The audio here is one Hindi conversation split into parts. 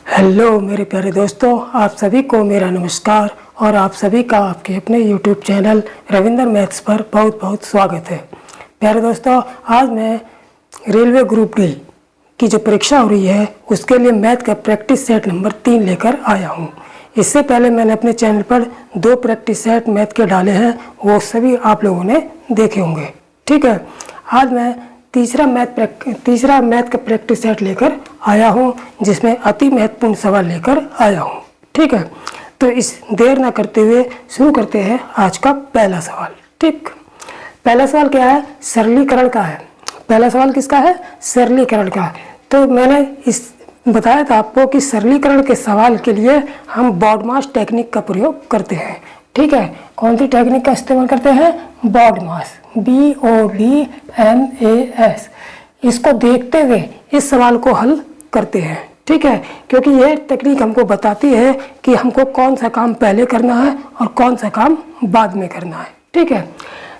हेलो मेरे प्यारे दोस्तों, आप सभी को मेरा नमस्कार और आप सभी का आपके अपने YouTube चैनल रविंद्र मैथ्स पर बहुत बहुत स्वागत है। प्यारे दोस्तों, आज मैं रेलवे ग्रुप डी की जो परीक्षा हो रही है उसके लिए मैथ का प्रैक्टिस सेट नंबर 3 लेकर आया हूँ। इससे पहले मैंने अपने चैनल पर 2 प्रैक्टिस सेट मैथ के डाले हैं, वो सभी आप लोगों ने देखे होंगे। ठीक है, आज मैं तीसरा मैथ का प्रैक्टिस सेट लेकर आया हूँ, जिसमें अति महत्वपूर्ण सवाल लेकर आया हूँ। ठीक है, तो इस देर ना करते हुए शुरू करते हैं आज का पहला सवाल। ठीक, पहला सवाल क्या है? सरलीकरण का है। पहला सवाल किसका है? सरलीकरण का। तो मैंने इस बताया था आपको कि सरलीकरण के सवाल के लिए हम BODMAS टेक्निक का प्रयोग करते हैं। ठीक है, कौन सी टेक्निक का इस्तेमाल करते हैं? BODMAS, BODMAS। इसको देखते हुए इस सवाल को हल करते हैं। ठीक है, क्योंकि ये टेक्निक हमको बताती है कि हमको कौन सा काम पहले करना है और कौन सा काम बाद में करना है। ठीक है,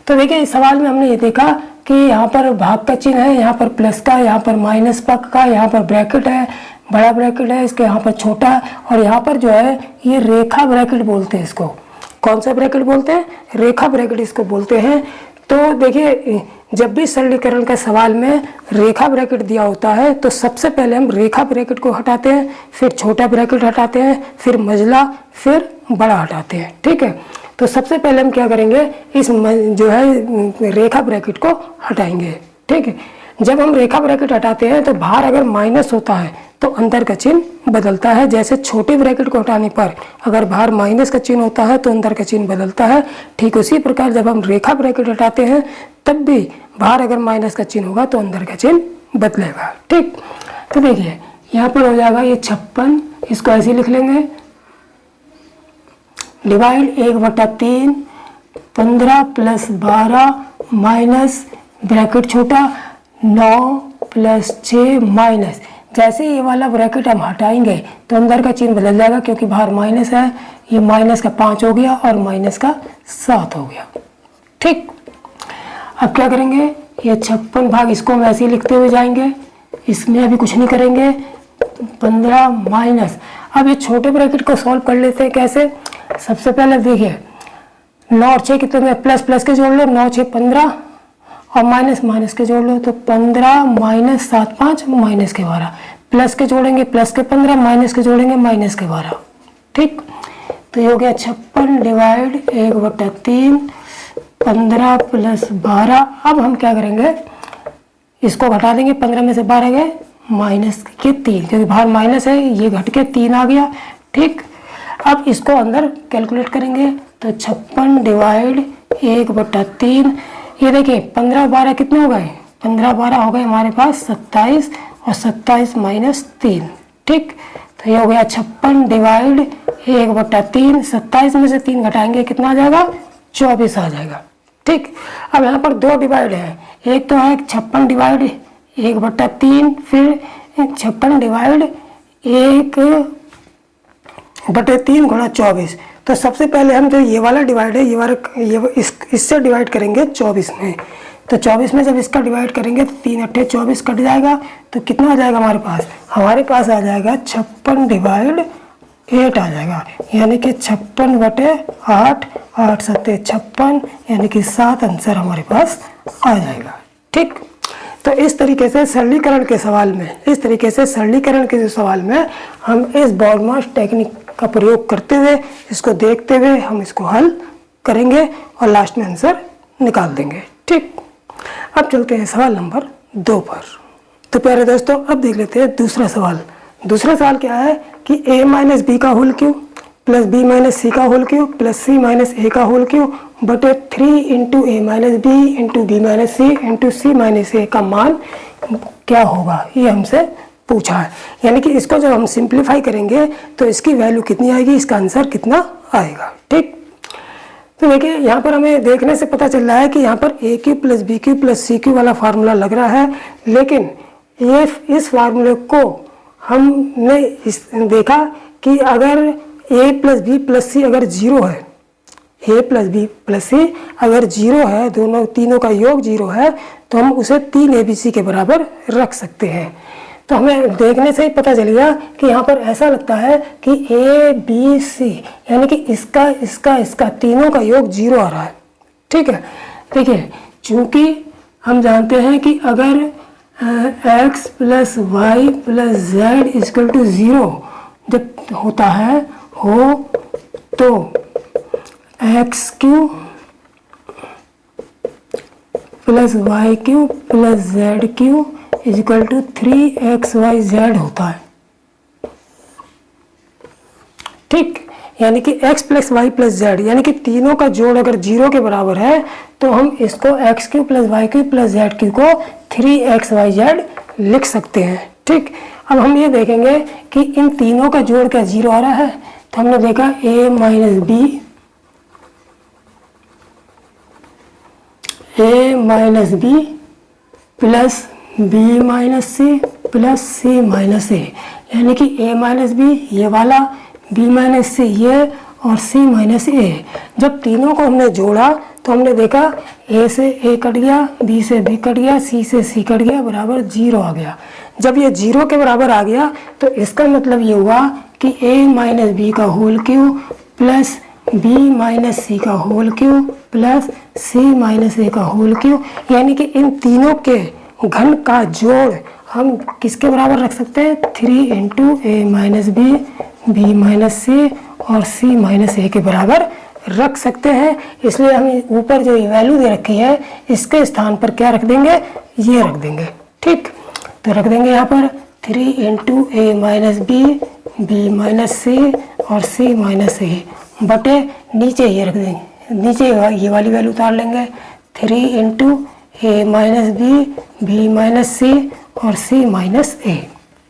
तो देखिए इस सवाल में हमने ये देखा कि यहाँ पर भाग का चिन्ह है, यहाँ पर प्लस का, यहाँ पर माइनस का, यहाँ पर ब्रैकेट है, बड़ा ब्रैकेट है, इसके यहाँ पर छोटा, और यहाँ पर जो है ये रेखा ब्रैकेट बोलते हैं इसको। कौन सा ब्रैकेट बोलते हैं? रेखा ब्रैकेट इसको बोलते हैं। तो देखिए, जब भी सरलीकरण के सवाल में रेखा ब्रैकेट दिया होता है तो सबसे पहले हम रेखा ब्रैकेट को हटाते हैं, फिर छोटा ब्रैकेट हटाते हैं, फिर मझला, फिर बड़ा हटाते हैं। ठीक है, तो सबसे पहले हम क्या करेंगे? इस जो है रेखा ब्रैकेट को हटाएंगे। ठीक है, जब हम रेखा ब्रैकेट हटाते हैं तो बाहर अगर माइनस होता है तो अंदर का चिन्ह बदलता है। जैसे छोटे ब्रैकेट को हटाने पर अगर बाहर माइनस का चिन्ह होता है तो अंदर का चिन्ह बदलता है। ठीक उसी प्रकार जब हम रेखा ब्रैकेट हटाते हैं तब भी बाहर अगर माइनस का चिन्ह होगा तो अंदर का चिन्ह बदलेगा। ठीक, तो देखिए यहाँ पर हो जाएगा ये 56, इसको ऐसे लिख लेंगे, डिवाइड 1/3, 15 + 12 माइनस ब्रैकेट छोटा 9 + 6 माइनस। जैसे ये वाला ब्रैकेट हम हटाएंगे तो अंदर का चिन्ह बदल जाएगा, क्योंकि बाहर माइनस है। ये माइनस का 5 हो गया और माइनस का 7 हो गया। ठीक, अब क्या करेंगे? ये 56 भाग इसको हम ऐसे ही लिखते हुए जाएंगे, इसमें अभी कुछ नहीं करेंगे। 15 माइनस, अब ये छोटे ब्रैकेट को सॉल्व कर लेते हैं। कैसे? सबसे पहले देखिए 9 और 6 कितने में प्लस प्लस के जोड़ लो, 9 6 15, और माइनस माइनस के जोड़ लो तो 15 माइनस 7 5 माइनस के 12, प्लस के जोड़ेंगे प्लस के 15, माइनस के जोड़ेंगे माइनस के 12। ठीक, तो ये हो गया 56 डिवाइड 1/3, 15 + 12। अब हम क्या करेंगे? इसको घटा देंगे, 15 में से 12 गए माइनस के 3, क्योंकि बाहर माइनस है, ये घट के 3 आ गया। ठीक, अब इसको अंदर कैलकुलेट करेंगे तो 56 डिवाइड 1/3, ये देखिए 15 और 12 कितने हो गए? 15 12 हो गए हमारे पास 27, और 27 माइनस 3। ठीक, तो ये हो गया 56 डिवाइड 1/3, 27 में से 3 घटाएंगे कितना आ जाएगा? 24 आ जाएगा। ठीक, अब यहाँ पर 2 डिवाइड है, एक तो है 56 डिवाइड 1/3, फिर 56 डिवाइड 1/3 गुणा 24। तो सबसे पहले हम जो ये वाला डिवाइड है इससे डिवाइड करेंगे 24 में। तो 24 में जब इसका डिवाइड करेंगे तो 3 8 24 कट जाएगा, तो कितना आ जाएगा हमारे पास? हमारे पास आ जाएगा 56 डिवाइड 8 आ जाएगा, यानी कि 56/8, 8 7 56, यानी कि 7 आंसर हमारे पास आ जाएगा। ठीक, तो इस तरीके से सरलीकरण के सवाल में हम इस BODMAS टेक्निक का प्रयोग करते हुए, इसको देखते हुए हम इसको हल करेंगे और लास्ट में आंसर निकाल देंगे। ठीक, अब चलते हैं सवाल नंबर 2 पर। तो प्यारे दोस्तों, अब देख लेते हैं दूसरा सवाल। दूसरा सवाल क्या है कि a - b का whole cube plus b - c का whole cube plus c - a का होल क्यूब बटे 3 × a - b × b - c × c - a का मान क्या होगा, ये हमसे पूछा है। यानी कि इसको जब हम सिंप्लीफाई करेंगे तो इसकी वैल्यू कितनी आएगी, इसका आंसर कितना आएगा। ठीक, तो देखिए यहाँ पर हमें देखने से पता चल रहा है कि यहाँ पर a³ + b³ + c³ वाला फार्मूला लग रहा है, लेकिन ये इस फार्मूले को हमने देखा कि अगर a + b + c अगर 0 है, a + b + c अगर 0 है, तीनों का योग 0 है, तो हम उसे 3 abc के बराबर रख सकते हैं। तो हमें देखने से ही पता चल गया कि यहाँ पर ऐसा लगता है कि ए बी सी यानी कि इसका इसका इसका तीनों का योग 0 आ रहा है। ठीक है, देखिए चूंकि हम जानते हैं कि अगर x plus y plus z equal to 0 जब होता है तो x cube plus y cube plus z cube equal to 3xyz होता है। ठीक, यानी कि x plus y plus z यानी कि तीनों का जोड़ अगर 0 के बराबर है तो हम इसको x cube plus y cube plus z cube को 3xyz लिख सकते हैं। ठीक, अब हम ये देखेंगे कि इन तीनों का जोड़ क्या 0 आ रहा है। तो हमने देखा a minus B plus B minus C plus C minus A, यानी कि a माइनस बी ये वाला, b माइनस सी ये और c माइनस ए। जब तीनों को हमने जोड़ा तो हमने देखा a से a कट गया, b से b कट गया, c से c कट गया, बराबर 0 आ गया। जब ये 0 के बराबर आ गया तो इसका मतलब ये हुआ कि a माइनस बी का whole cube plus b minus C का whole cube plus c minus A का होल क्यू, यानी कि इन तीनों के घन का जोड़ हम किसके बराबर रख सकते हैं 3 इंटू ए माइनस बी बी माइनस सी और c माइनस ए के बराबर रख सकते हैं। इसलिए हम ऊपर जो वैल्यू दे रखी है इसके स्थान पर क्या रख देंगे, ये रख देंगे। ठीक, तो रख देंगे यहाँ पर 3 इंटू ए माइनस बी बी माइनस सी और c माइनस ए बटे नीचे ये रख देंगे, नीचे ये वाली वैल्यू उतार लेंगे 3 इंटू ए माइनस बी माइनस सी और c माइनस ए।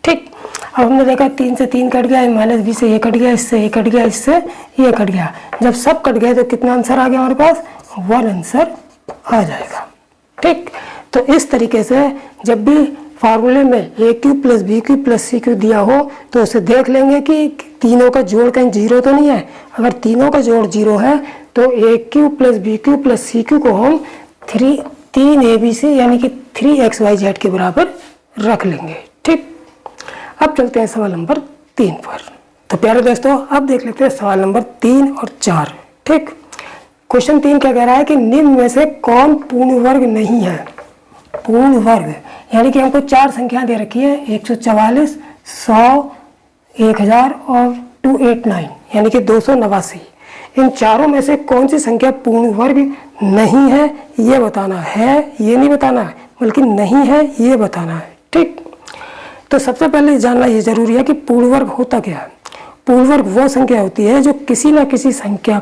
ठीक, अब हमने देखा 3 से 3 कट गया, माइनस बी से ये कट गया, इससे ये कट गया, इससे ये कट गया। जब सब कट गए तो कितना आंसर आ गया हमारे पास, 1 आंसर आ जाएगा। ठीक, तो इस तरीके से जब भी फार्मूले में A cube plus B cube plus C cube दिया हो तो उसे देख लेंगे कि तीनों का जोड़ कहीं 0 तो नहीं है। अगर तीनों का जोड़ 0 है तो A cube plus B cube plus C cube को हम 3 ABC यानी कि 3xyz के बराबर रख लेंगे। ठीक, अब चलते हैं सवाल नंबर 3 पर। तो प्यारे दोस्तों अब देख लेते हैं सवाल नंबर 3 और 4। ठीक, क्वेश्चन 3 क्या कह रहा है कि निम्न में से कौन पूर्ण वर्ग नहीं है। पूर्ण वर्ग यानी कि हमको 4 संख्या दे रखी है 144, 100, 1000 और 289 यानी कि 289। इन चारों में से कौन सी संख्या पूर्ण वर्ग नहीं है ये बताना है, ये नहीं बताना है बल्कि नहीं है ये बताना है। ठीक, तो सबसे पहले जानना ये जरूरी है कि पूर्ण वर्ग होता क्या है। पूर्ण वर्ग वो संख्या होती है जो किसी न किसी संख्या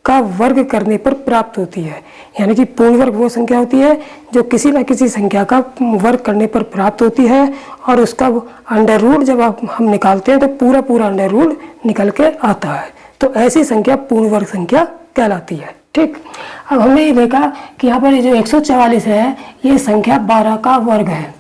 का वर्ग करने पर प्राप्त होती है। यानी कि पूर्ण वर्ग वो संख्या होती है जो किसी न किसी संख्या का वर्ग करने पर प्राप्त होती है और उसका अंडर रूट जब हम निकालते हैं तो पूरा अंडर रूट निकल के आता है। तो ऐसी संख्या पूर्ण वर्ग संख्या कहलाती है। ठीक, अब हमने ये देखा कि यहाँ पर ये जो 144 है ये संख्या 12 का वर्ग है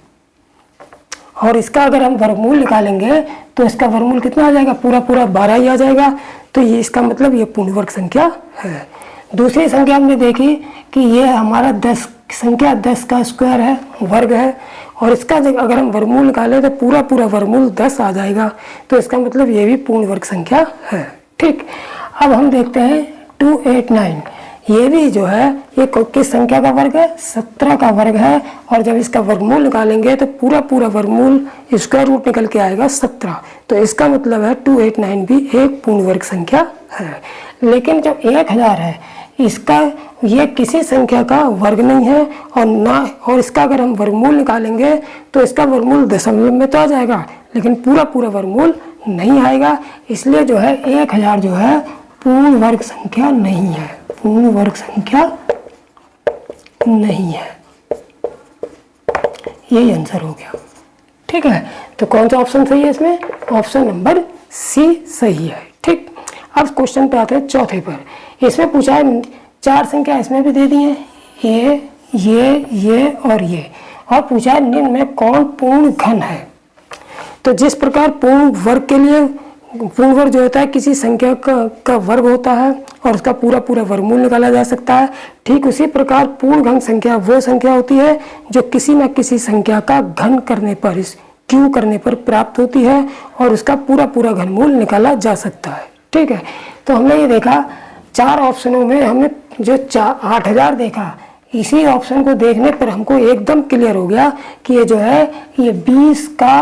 और इसका अगर हम वर्गमूल निकालेंगे तो इसका वर्गमूल कितना आ जाएगा, पूरा 12 ही आ जाएगा। तो ये इसका मतलब ये पूर्ण वर्ग संख्या है। दूसरी संख्या हमने देखी कि ये हमारा 10 संख्या 10 का स्क्वायर है, वर्ग है और इसका अगर हम वर्गमूल निकालें तो पूरा वर्गमूल 10 आ जाएगा। तो इसका मतलब ये भी पूर्ण वर्ग संख्या है। ठीक, अब हम देखते हैं 289 ये भी जो है ये किस संख्या का वर्ग है, 17 का वर्ग है और जब इसका वर्गमूल निकालेंगे तो पूरा वर्गमूल स्क्वायर रूट निकल के आएगा 17। तो इसका मतलब है 289 भी एक पूर्ण वर्ग संख्या है। लेकिन जो 1000 है इसका ये किसी संख्या का वर्ग नहीं है और ना, और इसका अगर हम वर्गमूल निकालेंगे तो इसका वर्गमूल दशमलव में तो आ जाएगा लेकिन पूरा वर्गमूल नहीं आएगा। इसलिए जो है 1000 जो है पूर्ण वर्ग संख्या नहीं है, पूर्ण वर्ग संख्या नहीं है। यही आंसर हो गया। ठीक है, तो कौन सा ऑप्शन सही है इसमें, ऑप्शन नंबर सी सही है। ठीक, अब क्वेश्चन पे आते हैं चौथे पर। इसमें पूछा है 4 संख्या इसमें भी दे दी है, ये और पूछा है निम्न में कौन पूर्ण घन है। तो जिस प्रकार पूर्ण वर्ग के लिए पूर्ण वर्ग जो होता है किसी संख्या का वर्ग होता है और उसका पूरा वर्गमूल निकाला जा सकता है, ठीक उसी प्रकार पूर्ण घन संख्या वो संख्या होती है जो किसी न किसी संख्या का घन करने पर क्यू करने पर प्राप्त होती है और उसका पूरा पूरा घनमूल निकाला जा सकता है। ठीक है, तो हमने ये देखा 4 ऑप्शनों में हमने जो 8000 देखा, इसी ऑप्शन को देखने पर हमको एकदम क्लियर हो गया कि ये जो है ये 20 का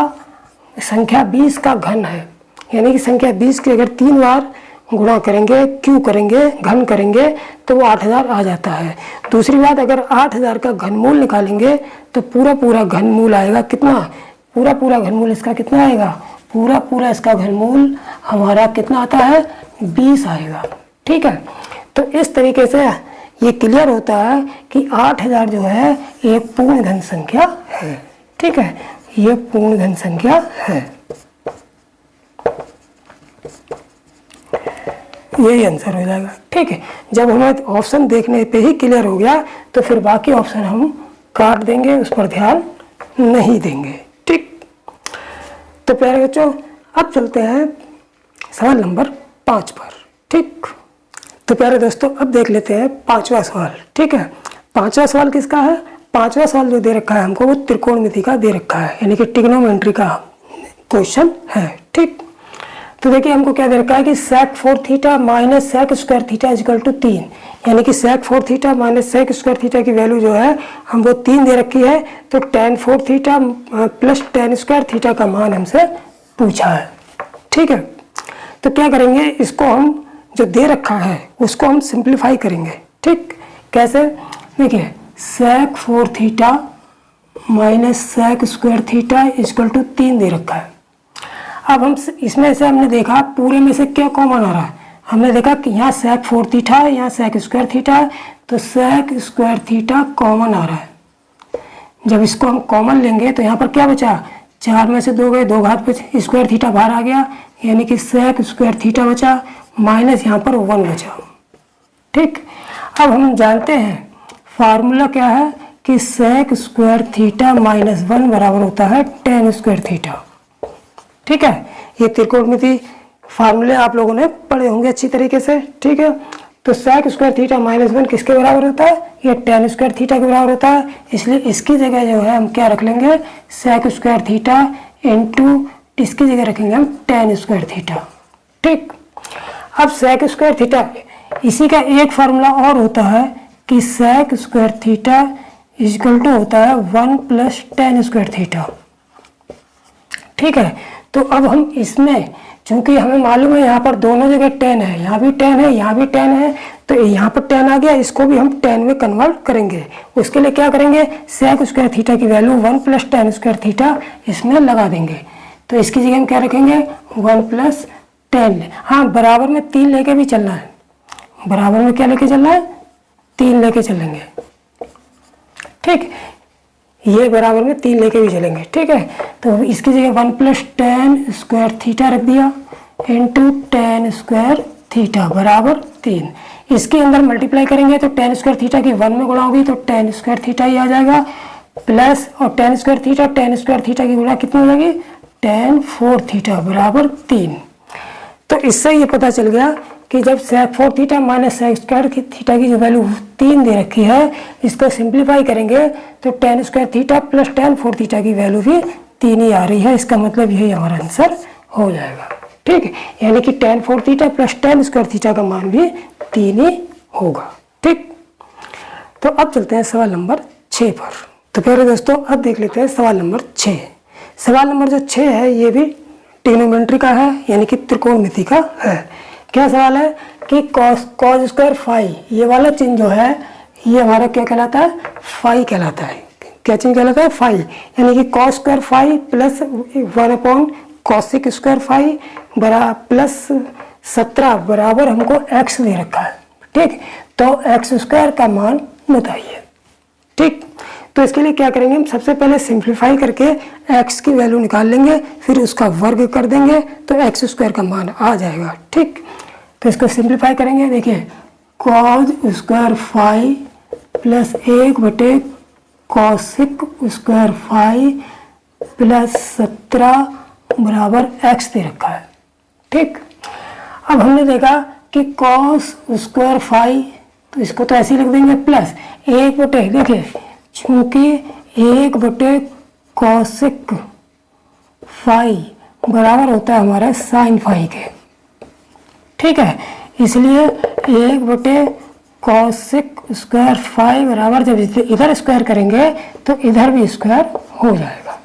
संख्या 20 का घन है, यानी कि संख्या 20 की अगर 3 बार गुणा करेंगे, क्यू करेंगे, घन करेंगे तो वो 8000 आ जाता है। दूसरी बात, अगर 8000 का घनमूल निकालेंगे तो पूरा पूरा घनमूल आएगा कितना, पूरा पूरा घनमूल इसका कितना आएगा, पूरा पूरा इसका घनमूल हमारा कितना आता है, 20 आएगा। ठीक है, तो इस तरीके से ये क्लियर होता है कि 8000 जो है एक पूर्ण घन संख्या है। ठीक है, ये पूर्ण घन संख्या है। यही आंसर हो जाएगा। ठीक है, जब हमें ऑप्शन देखने पे ही क्लियर हो गया तो फिर बाकी ऑप्शन हम काट देंगे, उस पर ध्यान नहीं देंगे। ठीक, तो प्यारे बच्चों अब चलते हैं सवाल नंबर 5 पर। ठीक, तो प्यारे दोस्तों अब देख लेते हैं 5वां सवाल। ठीक है, 5वां सवाल किसका है, 5वां सवाल जो दे रखा है हमको वो त्रिकोणमिति का दे रखा है, यानी कि ट्रिग्नोमेट्री का क्वेश्चन है। ठीक, तो देखिए हमको क्या दे रखा है कि sec 4 theta minus sec square theta is equal to 3, यानी कि sec 4 theta minus sec square theta की वैल्यू जो है हमको 3 दे रखी है, तो tan 4 theta plus tan square theta का मान हमसे पूछा है। ठीक है, तो क्या करेंगे, इसको हम जो दे रखा है उसको हम सिंप्लीफाई करेंगे। ठीक, कैसे, देखिए sec 4 theta minus sec square theta is equal to 3 दे रखा है। अब हम इसमें से हमने देखा पूरे में से क्या कॉमन आ रहा है, हमने देखा कि यहाँ sec 4 थीटा है, यहाँ sec स्क्वायर थीटा है, तो sec स्क्वायर थीटा कॉमन आ रहा है। जब इसको हम कॉमन लेंगे तो यहाँ पर क्या बचा, 4 में से 2 गए, 2 घात पे स्क्वायर थीटा बाहर आ गया, यानी कि sec स्क्वायर थीटा बचा माइनस यहाँ पर 1 बचा। ठीक, अब हम जानते हैं फार्मूला क्या है कि sec स्क्वायर थीटा माइनस 1 बराबर होता है tan स्क्वायर थीटा। ठीक है, ये त्रिकोणमिति फार्मूले आप लोगों ने पढ़े होंगे अच्छी तरीके से। ठीक है, तो sec स्क्वायर थीटा माइनस 1 किसके बराबर होता है, ये tan स्क्वायर थीटा के बराबर होता है, इसलिए इसकी जगह जो है हम क्या रख लेंगे, sec स्क्वायर थीटा इंटू इसकी जगह रखेंगे हम tan स्क्वायर थीटा। ठीक, अब sec स्क्वायर थीटा इसी का एक फार्मूला और होता है कि sec square theta is equal to होता है 1 प्लस tan स्क्वायर थीटा। ठीक है, तो अब हम इसमें चूंकि हमें मालूम है यहाँ पर दोनों जगह tan है, यहाँ भी tan है, यहाँ भी tan है, तो यहाँ पर tan आ गया, इसको भी हम tan में कन्वर्ट करेंगे। उसके लिए क्या करेंगे, sec स्क्वायर थीटा की value 1 plus tan square theta इसमें लगा देंगे, तो इसकी जगह हम क्या रखेंगे 1 प्लस tan। हाँ, बराबर में 3 लेके भी चलना है, बराबर में क्या लेके चलना है, 3 लेके चलेंगे। ठीक, ये बराबर में 3 लेके भी चलेंगे। ठीक है, तो इसकी जगह 1 प्लस tan स्क्वायर थीटा रख दिया इंटू tan स्क्वायर थीटा बराबर 3। इसके अंदर मल्टीप्लाई करेंगे तो tan स्क्वायर थीटा की 1 में गुणा होगी तो tan स्क्वायर थीटा ही आ जाएगा, प्लस और tan स्क्वायर थीटा की गुणा कितनी हो जाएगी, tan 4 थीटा बराबर 3। तो इससे ये पता चल गया कि जब sec 4 theta minus sec square theta की जो वैल्यू 3 दे रखी है, इसको सिंप्लीफाई करेंगे तो tan square theta plus tan 4 theta की वैल्यू भी 3 ही आ रही है। इसका मतलब यही हमारा आंसर हो जाएगा। ठीक है, यानी कि tan 4 theta plus tan square theta का मान भी 3 ही होगा। ठीक, तो अब चलते हैं सवाल नंबर 6 पर। तो प्यारे दोस्तों अब देख लेते हैं सवाल नंबर 6। सवाल नंबर जो 6 है ये भी ट्रिग्नोमेट्री का है, यानी कि त्रिकोणमिति का है। क्या सवाल है कि cos स्क्वायर फाई, ये वाला चिन्ह जो है ये हमारा क्या कहलाता है, फाई कहलाता है। क्या चिन्ह कहलाता है, फाई, यानी कि cos square phi plus 1 cosec square phi बराबर प्लस 17 बराबर हमको x दे रखा है। ठीक, तो x स्क्वायर का मान बताइए। ठीक, तो इसके लिए क्या करेंगे, हम सबसे पहले सिंप्लीफाई करके x की वैल्यू निकाल लेंगे, फिर उसका वर्ग कर देंगे तो x स्क्वायर का मान आ जाएगा। ठीक, तो इसको सिंप्लीफाई करेंगे, देखिए cos square phi plus 1 cosec square phi plus 17 बराबर x दे रखा है। ठीक, अब हमने देखा कि cos स्क्वायर फाई, तो इसको तो ऐसे ही लिख देंगे प्लस 1 देखिए चूंकि 1 cosec फाई बराबर होता है हमारा साइन फाई के। ठीक है, इसलिए 1/cos स्क्वायर फाई बराबर, जब इधर स्क्वायर करेंगे तो इधर भी स्क्वायर हो जाएगा।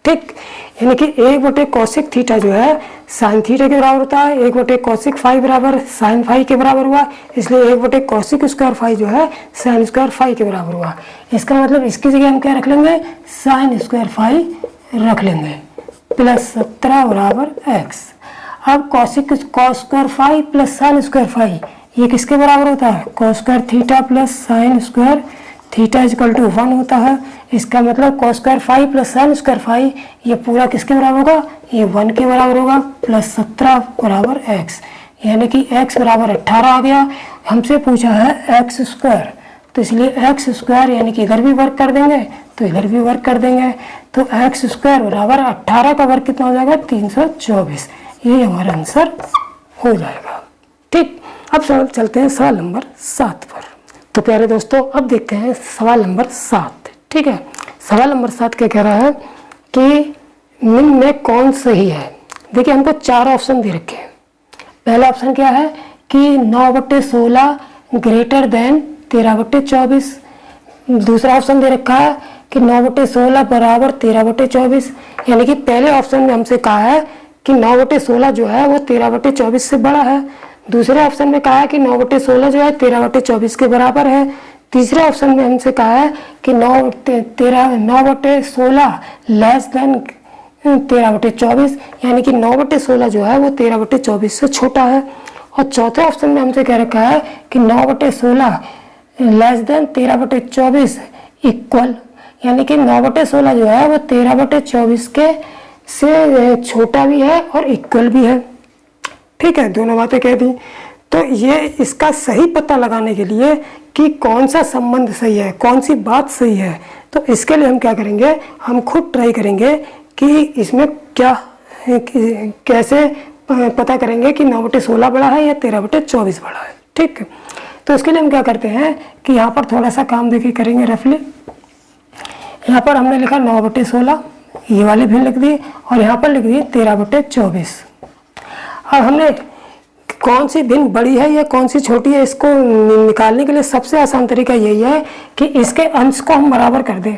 ठीक, यानी कि 1/cos थीटा जो है साइन थीटा के बराबर होता है, 1/cos फाई बराबर साइन फाई के बराबर हुआ, इसलिए 1/cos स्क्वायर फाई जो है साइन स्क्वायर फाई के बराबर हुआ। इसका मतलब इसकी जगह हम क्या रख लेंगे, साइन स्क्वायर फाई रख लेंगे, प्लस 17 बराबर x। अब cos square phi plus sine square phi ये किसके बराबर होता है, cos square theta plus sine square theta equal to 1 होता है। इसका मतलब cos square phi plus sine square phi ये पूरा किसके बराबर होगा, ये 1 के बराबर होगा, प्लस 17 बराबर x, यानी कि x बराबर 18 आ गया। हमसे पूछा है x स्क्वायर, तो इसलिए x स्क्वायर यानी कि इधर भी वर्क कर देंगे तो इधर भी वर्क कर देंगे, तो x स्क्वायर बराबर 18 का वर्क कितना हो जाएगा, 324। ये हमारा आंसर हो जाएगा। ठीक, अब चलते हैं सवाल नंबर 7 पर। तो प्यारे दोस्तों अब देखते हैं सवाल नंबर 7। ठीक है, सवाल नंबर 7 क्या कह रहा है कि निम्न में कौन सही है। देखिए हमको 4 ऑप्शन दे रखे हैं। पहला ऑप्शन क्या है कि 9/16 ग्रेटर देन 13/24। दूसरा ऑप्शन दे रखा है कि 9/16 बराबर 13/24, यानी कि पहले ऑप्शन में हमसे कहा है कि 9/16 जो है वो 13/24 से बड़ा है। दूसरे ऑप्शन में कहा है कि 9/16 जो है 13/24 के बराबर है। तीसरे ऑप्शन में हमसे कहा है कि 9/16 लेस देन 13/24, यानी कि 9/16 जो है वो 13/24 से छोटा है। और चौथे ऑप्शन में हमसे कह रखा है कि 9/16 लेस देन 13/24 इक्वल, यानी कि 9/16 जो है वो 13/24 के से छोटा भी है और इक्वल भी है। ठीक है, दोनों बातें कह दी। तो ये इसका सही पता लगाने के लिए कि कौन सा संबंध सही है, कौन सी बात सही है, तो इसके लिए हम क्या करेंगे, हम खुद ट्राई करेंगे कि इसमें क्या कैसे पता करेंगे कि 9/16 बड़ा है या 13/24 बड़ा है। ठीक, तो इसके लिए हम क्या करते हैं कि यहाँ पर थोड़ा सा काम देखिए करेंगे रफली। यहाँ पर हमने लिखा 9/16, ये वाले भी लिख दिए, और यहाँ पर लिख दिए 13/24। अब हमने कौन सी भिन्न बड़ी है या कौन सी छोटी है, इसको निकालने के लिए सबसे आसान तरीका यही है कि इसके अंश को हम बराबर कर दें,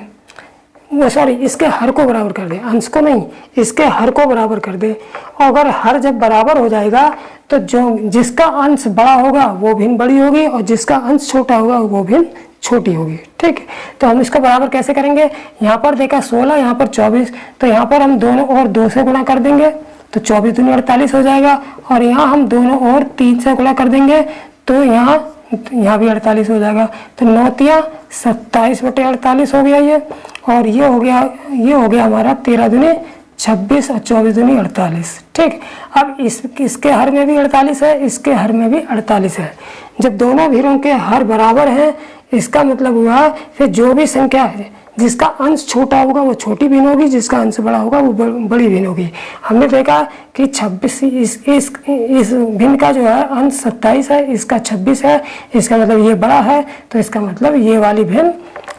इसके हर को बराबर कर दें, अंश को नहीं, इसके हर को बराबर कर दें। और अगर हर जब बराबर हो जाएगा तो जो जिसका अंश बड़ा होगा वो भिन्न बड़ी होगी और जिसका अंश छोटा होगा वो भिन्न छोटी होगी। ठीक है, तो हम इसको बराबर कैसे करेंगे, यहाँ पर देखा 16, यहाँ पर 24, तो यहाँ पर हम दोनों और 2 से गुणा कर देंगे तो 24 दूनी 48 हो जाएगा, और यहाँ हम दोनों और 3 से गुणा कर देंगे तो यहाँ भी 48 हो जाएगा। तो 9 तिया 27/48 हो गया ये, और ये हो गया हमारा 13 दूनी 26 और 24 दूनी 48। ठीक, अब इसके हर में भी 48 है, इसके हर में भी 48 है। जब दोनों भिन्नों के हर बराबर हैं, इसका मतलब हुआ फिर जो भी संख्या है जिसका अंश छोटा होगा वो छोटी भिन्न होगी, जिसका अंश बड़ा होगा वो बड़ी भिन्न होगी। हमने देखा कि 26 इस भिन्न का जो है अंश 27 है, इसका 26 है, इसका मतलब ये बड़ा है, तो इसका मतलब ये वाली भिन्न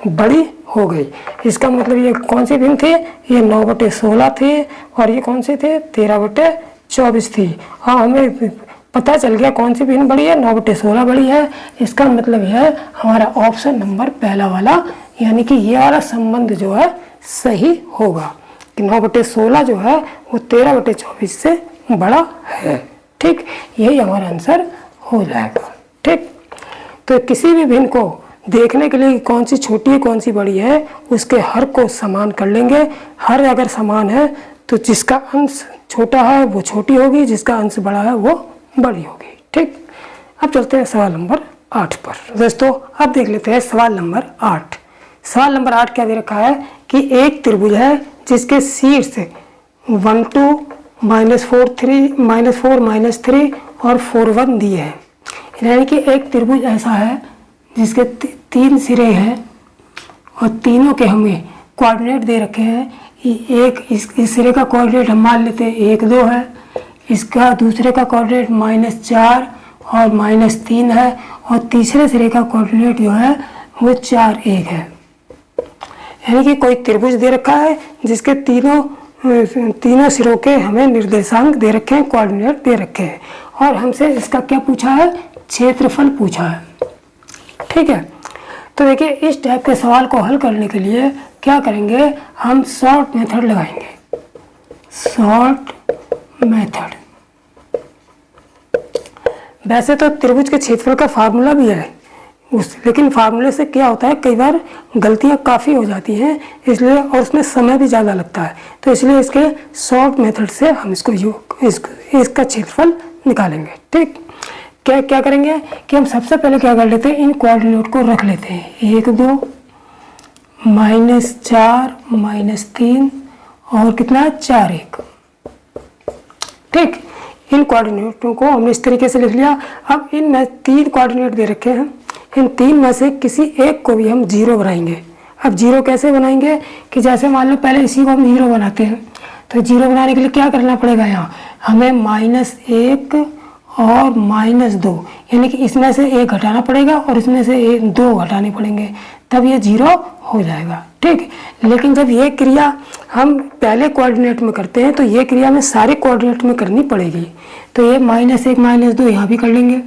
बड़ी हो गई। इसका मतलब ये कौन सी भिन्न थी, ये 9/16 थी, और ये कौन सी थी 13/24 थी। हाँ, हमें पता चल गया कौन सी भिन्न बड़ी है, 9/16 बड़ी है। इसका मतलब है हमारा ऑप्शन नंबर पहला वाला, यानी कि ये वाला संबंध जो है सही होगा कि 9/16 जो है वो 13/24 से बड़ा है। ठीक, यही हमारा आंसर हो जाएगा। ठीक, तो किसी भी भिन्न को देखने के लिए कौन सी छोटी है कौन सी बड़ी है, उसके हर को समान कर लेंगे। हर अगर समान है तो जिसका अंश छोटा है वो छोटी होगी, जिसका अंश बड़ा है वो बड़ी होगी। ठीक, अब चलते हैं सवाल नंबर 8 पर। दोस्तों अब देख लेते हैं सवाल नंबर 8। सवाल नंबर 8 क्या दे रखा है कि एक त्रिभुज है जिसके शीर्ष 1 2 -4 3 -4 -3 और 4 1 दिए हैं। यानी कि एक त्रिभुज ऐसा है जिसके 3 सिरे हैं और तीनों के हमें कोऑर्डिनेट दे रखे हैं। एक इस सिरे का कोऑर्डिनेट हम मान लेते हैं 1 2 है, इसका दूसरे का कोऑर्डिनेट -4 और -3 है, और तीसरे सिरे का कोऑर्डिनेट जो है वो 4 1 है। यानी कि कोई त्रिभुज दे रखा है जिसके तीनों तीनों सिरों के हमें निर्देशांक दे रखे हैं, कोऑर्डिनेट दे रखे हैं, और हमसे इसका क्या पूछा है, क्षेत्रफल पूछा है। ठीक है, तो देखिए इस टाइप के सवाल को हल करने के लिए क्या करेंगे, हम शॉर्ट मेथड लगाएंगे, शॉर्ट मेथड। वैसे तो त्रिभुज के क्षेत्रफल का फार्मूला भी है लेकिन फार्मूले से क्या होता है, कई बार गलतियां काफ़ी हो जाती हैं, इसलिए और उसमें समय भी ज़्यादा लगता है, तो इसलिए इसके शॉर्ट मेथड से हम इसका क्षेत्रफल निकालेंगे। ठीक, क्या क्या करेंगे कि हम सबसे पहले क्या कर लेते हैं, इन कोऑर्डिनेट को रख लेते हैं, 1 2 -4 -3 और कितना 4 1। ठीक, इन कोऑर्डिनेटों को हमने इस तरीके से लिख लिया। अब इनमें 3 कोऑर्डिनेट दे रखे हैं, इन 3 में से किसी एक को भी हम 0 बनाएंगे। अब 0 कैसे बनाएंगे कि जैसे मान लो पहले इसी को हम 0 बनाते हैं, तो 0 बनाने के लिए क्या करना पड़ेगा, यहाँ हमें -1 और -2 यानी कि इसमें से 1 घटाना पड़ेगा और इसमें से 2 घटाने पड़ेंगे, तब ये 0 हो जाएगा। ठीक, लेकिन जब ये क्रिया हम पहले कोऑर्डिनेट में करते हैं तो ये क्रिया हमें सारे कोऑर्डिनेट में करनी पड़ेगी, तो ये -1 -2 यहाँ भी कर लेंगे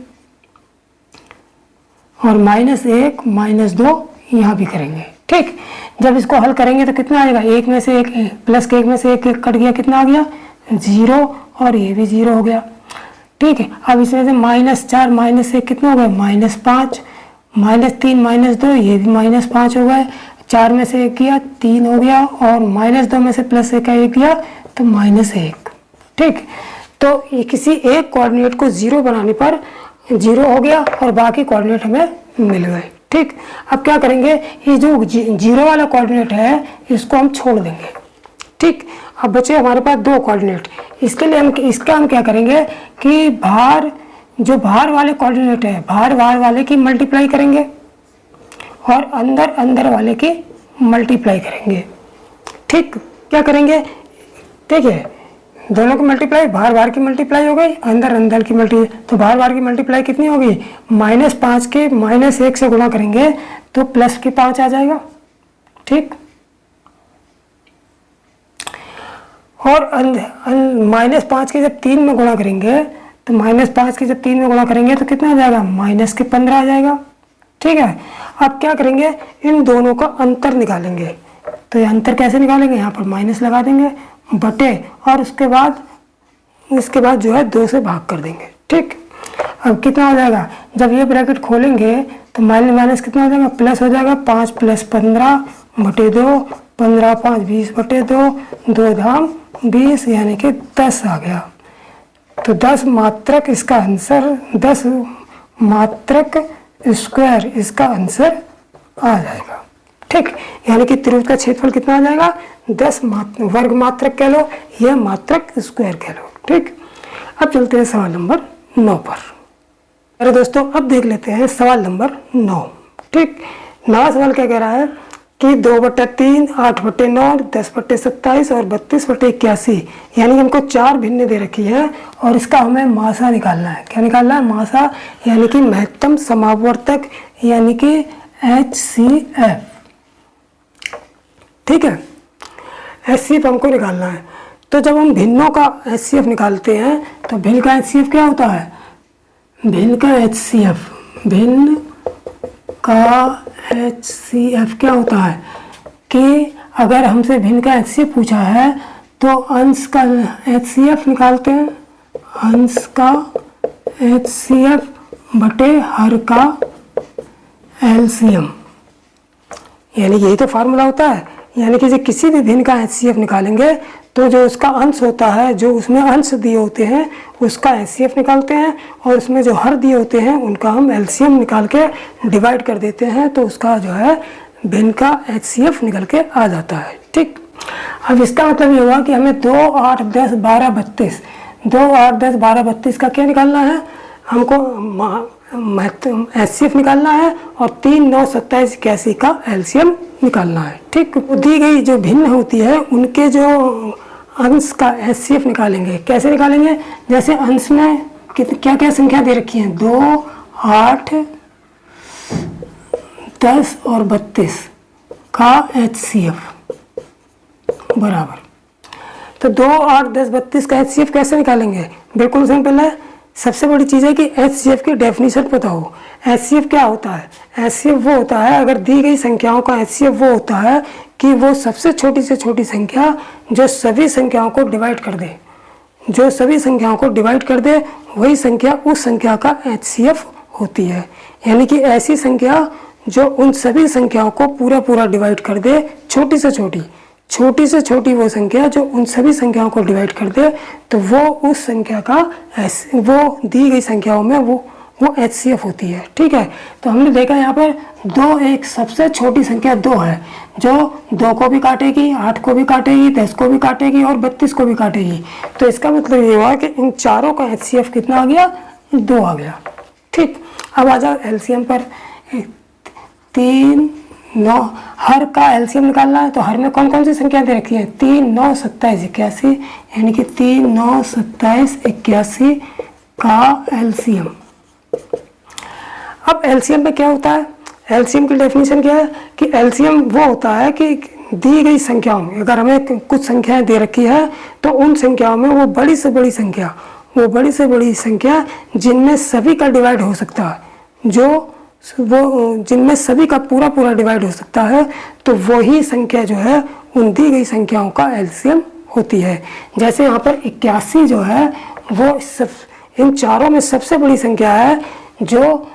और -1 -2 यहाँ भी करेंगे। ठीक, जब इसको हल करेंगे तो कितना आएगा, 1 में से 1 प्लस के 1 में से 1 कट गया, कितना आ गया 0 और ये भी 0 हो गया। ठीक है, अब इसमें से -4 -1 कितना हो गया, -5 -3 -2 ये भी -5 हो गए, 4 में से 1 किया 3 हो गया और -2 में से प्लस 1 का 1 किया तो -1। ठीक, तो ये किसी एक कोऑर्डिनेट को 0 बनाने पर 0 हो गया और बाकी कोऑर्डिनेट हमें मिल गए। ठीक, अब क्या करेंगे, ये जो 0 वाला कोऑर्डिनेट है इसको हम छोड़ देंगे। ठीक, अब बचे हमारे पास 2 कोऑर्डिनेट, इसके लिए हम क्या करेंगे कि जो बाहर वाले कोऑर्डिनेट है बाहर वाले की मल्टीप्लाई करेंगे और अंदर वाले की मल्टीप्लाई करेंगे। ठीक, क्या करेंगे, देखिए दोनों की मल्टीप्लाई, बाहर की मल्टीप्लाई हो गई, अंदर की मल्टीप्लाई, तो बाहर की मल्टीप्लाई कितनी होगी, -5 के -1 से गुणा करेंगे तो प्लस के 5 आ जाएगा। ठीक, और -5 के जब 3 में गुणा करेंगे तो -5 के जब 3 में गुणा करेंगे तो कितना आ जाएगा, -15 आ जाएगा। ठीक है, अब क्या करेंगे, इन दोनों का अंतर निकालेंगे, तो ये अंतर कैसे निकालेंगे, यहाँ पर माइनस लगा देंगे बटे और उसके बाद जो है 2 से भाग कर देंगे। ठीक, अब कितना हो जाएगा, जब ये ब्रैकेट खोलेंगे तो माइनस कितना हो जाएगा, प्लस हो जाएगा, 5 + 15 बटे 2, 15 5 20 बटे 2, 2 धाम 20 यानी कि 10 आ गया। तो 10 मात्रक इसका आंसर, 10 मात्रक स्क्वायर इसका आंसर आ जाएगा। ठीक, यानी कि त्रिभुज का क्षेत्रफल कितना आ जाएगा, 10 वर्ग मात्रक कह लो या मात्रक स्क्वायर कह लो। ठीक, अब चलते हैं सवाल नंबर 9 पर। अरे दोस्तों, अब देख लेते हैं सवाल नंबर 9। ठीक, नया सवाल क्या कह रहा है कि 2/3, 8/9, 10/27 और 32/81 यानी हमको 4 भिन्न दे रखी है और इसका हमें मासा निकालना है। क्या निकालना है, मासा, यानी कि महत्तम समावर्तक यानी कि HCF। ठीक है, HCF हमको निकालना है। तो जब हम भिन्नों का HCF निकालते हैं तो भिन्न का HCF क्या होता है, भिन्न का HCF क्या होता है कि अगर हमसे भिन्न का HCF पूछा है तो अंश का HCF निकालते हैं, अंश का HCF बटे हर का LCM, यानी यही तो फार्मूला होता है। यानी कि जो किसी भी भिन्न का HCF निकालेंगे तो जो उसका अंश होता है, जो उसमें अंश दिए होते हैं उसका HCF निकालते हैं और उसमें जो हर दिए होते हैं उनका हम LCM निकाल के डिवाइड कर देते हैं, तो उसका जो है भिन्न का HCF निकल के आ जाता है। ठीक, अब इसका मतलब ये हुआ कि हमें 2 8 10 12 32 2 8 10 12 32 का क्या निकालना है, हमको HCF निकालना है और 3 9 27 81 का LCM निकालना है। ठीक, दी गई जो भिन्न होती है उनके जो अंश का HCF निकालेंगे। कैसे निकालेंगे, जैसे अंश में क्या क्या संख्या दे रखी है, 2 8 10 और 32 का HCF बराबर, तो 2, 8, 10, 32 का HCF कैसे निकालेंगे? बिल्कुल सिंपल है। सबसे बड़ी चीज़ है कि HCF की डेफिनेशन पता हो। HCF क्या होता है? HCF वो होता है, अगर दी गई संख्याओं का HCF वो होता है कि वो सबसे छोटी से छोटी संख्या जो सभी संख्याओं को डिवाइड कर दे, जो सभी संख्याओं को डिवाइड कर दे, वही संख्या उस संख्या का HCF होती है। यानी कि ऐसी संख्या जो उन सभी संख्याओं को पूरा डिवाइड कर दे, छोटी से छोटी वो संख्या जो उन सभी संख्याओं को डिवाइड कर दे, तो वो उस संख्या का वो दी गई संख्याओं में वो HCF होती है। ठीक है, तो हमने देखा यहाँ पर 2 एक सबसे छोटी संख्या 2 है, जो 2 को भी काटेगी, 8 को भी काटेगी, 10 को भी काटेगी और 32 को भी काटेगी। तो इसका मतलब ये हुआ कि इन चारों का HCF कितना आ गया? 2 आ गया। ठीक, अब आ जाओ एलसीएम पर। 3, 9, हर का एलसीएम निकालना है, तो हर में कौन कौन सी संख्या दे रखी है? 3, 9, 27, 81, यानी कि 3, 9, 27, 81 का एलसीएम। अब एलसीएम में क्या होता है? एलसीएम की डेफिनेशन क्या है कि एलसीएम वो होता है कि दी गई संख्याओं में, अगर हमें कुछ संख्याएं दे रखी है, तो उन संख्याओं में वो बड़ी से बड़ी संख्या जिनमें सभी का डिवाइड हो सकता है, जिनमें सभी का पूरा डिवाइड हो सकता है, तो वही संख्या जो है उन दी गई संख्याओं का एलसीएम होती है। जैसे यहाँ पर 81 जो है वो इन चारों में सबसे बड़ी संख्या है, जो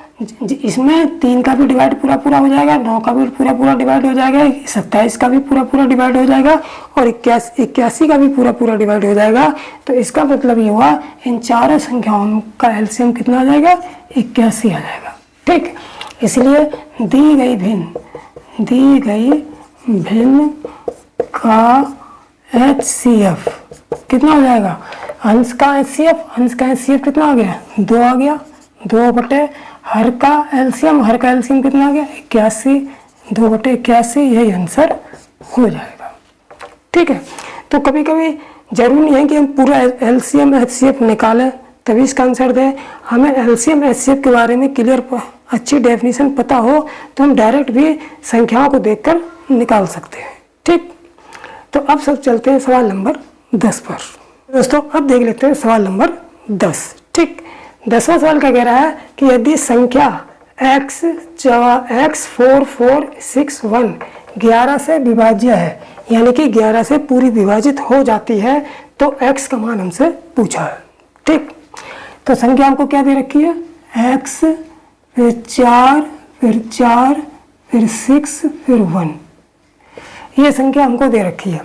इसमें 3 का भी डिवाइड पूरा हो जाएगा, 9 का भी पूरा डिवाइड हो जाएगा, 27 का भी पूरा डिवाइड हो जाएगा और 81 का भी पूरा डिवाइड हो जाएगा। तो इसका मतलब ये हुआ इन चारों संख्याओं का एलसीएम कितना आ जाएगा? 81 आ जाएगा। ठीक, इसलिए दी गई भिन्न का HCF कितना हो जाएगा? अंश का HCF कितना आ गया? 2 आ गया। 2 बटे हर का एलसीएम कितना आ गया? 81। 2 बटे 81, यही आंसर हो जाएगा। ठीक है, तो कभी कभी जरूरी नहीं है कि हम पूरा एलसीएम HCF निकालें तभी इसका आंसर दें। हमें एलसीएम HCF के बारे में क्लियर अच्छी डेफिनेशन पता हो तो हम डायरेक्ट भी संख्याओं को देखकर निकाल सकते हैं। ठीक, तो अब सब चलते हैं सवाल नंबर 10 पर। दोस्तों अब देख लेते हैं सवाल नंबर 10। ठीक, 10वां सवाल क्या कह रहा है कि यदि संख्या x4461 11 से विभाज्य है, यानी कि 11 से पूरी विभाजित हो जाती है, तो x का मान हमसे पूछा है। ठीक, तो संख्या हमको क्या दे रखी है? x, फिर 4, फिर 6, फिर 1, ये संख्या हमको दे रखी है।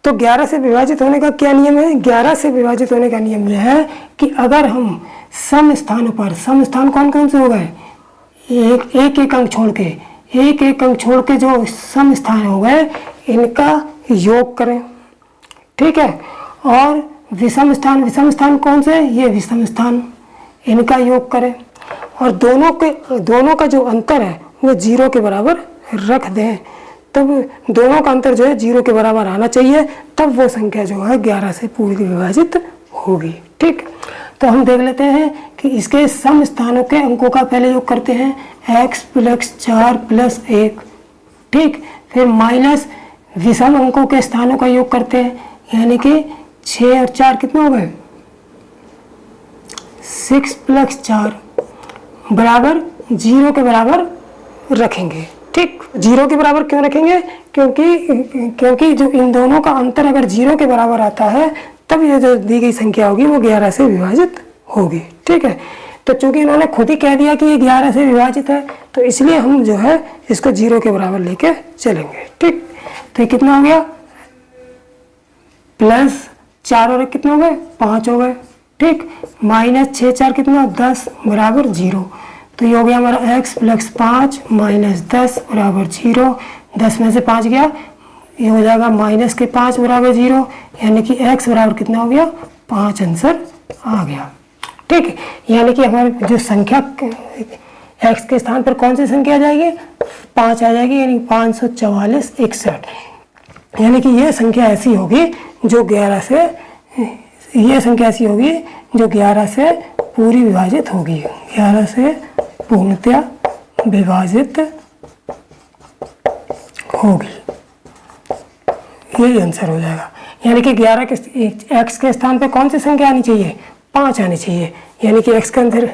तो 11 से विभाजित होने का क्या नियम है? 11 से विभाजित होने का नियम यह है कि अगर हम सम स्थान कौन कौन से हो गए? एक अंक छोड़ के जो सम स्थान हो गए इनका योग करें। ठीक है, और विषम स्थान कौन से? ये विषम स्थान, इनका योग करें और दोनों का जो अंतर है वो 0 के बराबर रख दें। तब दोनों का अंतर जो है 0 के बराबर आना चाहिए, तब वो संख्या जो है 11 से पूरी विभाजित होगी। ठीक, तो हम देख लेते हैं कि इसके सम स्थानों के अंकों का पहले योग करते हैं, x + 4 + 1। ठीक, फिर माइनस विषम अंकों के स्थानों का योग करते हैं, यानी कि 6 और 4 कितने हो गए? 6 + 4 बराबर 0 के बराबर रखेंगे। ठीक, 0 के बराबर क्यों रखेंगे? क्योंकि जो इन दोनों का अंतर अगर 0 के बराबर आता है, तब ये जो दी गई संख्या होगी वो 11 से विभाजित होगी। ठीक है, तो चूंकि इन्होंने खुद ही कह दिया कि ये 11 से विभाजित है, तो इसलिए हम जो है इसको 0 के बराबर लेके चलेंगे। ठीक, तो ये कितना हो गया? प्लस 4 और 1 कितने हो गए? 5 हो गए। ठीक, माइनस 6 4 कितना? 10 बराबर 0। तो ये हो गया हमारा x + 5 - 10 बराबर 0। 10 में से 5 गया, ये हो जाएगा -5 बराबर 0, यानी कि x बराबर कितना हो गया? 5 आंसर आ गया। ठीक है, यानी कि हमारी जो संख्या x के स्थान पर कौन सी संख्या आ जाएगी? 5 आ जाएगी, यानी 544 61। यानी कि ये संख्या ऐसी होगी जो 11 से पूरी विभाजित होगी, 11 से पूर्णतया विभाजित होगी। यही आंसर हो जाएगा। यानी कि 11 के x के स्थान पे कौन सी संख्या आनी चाहिए, 5 आनी चाहिए, यानी कि x के अंदर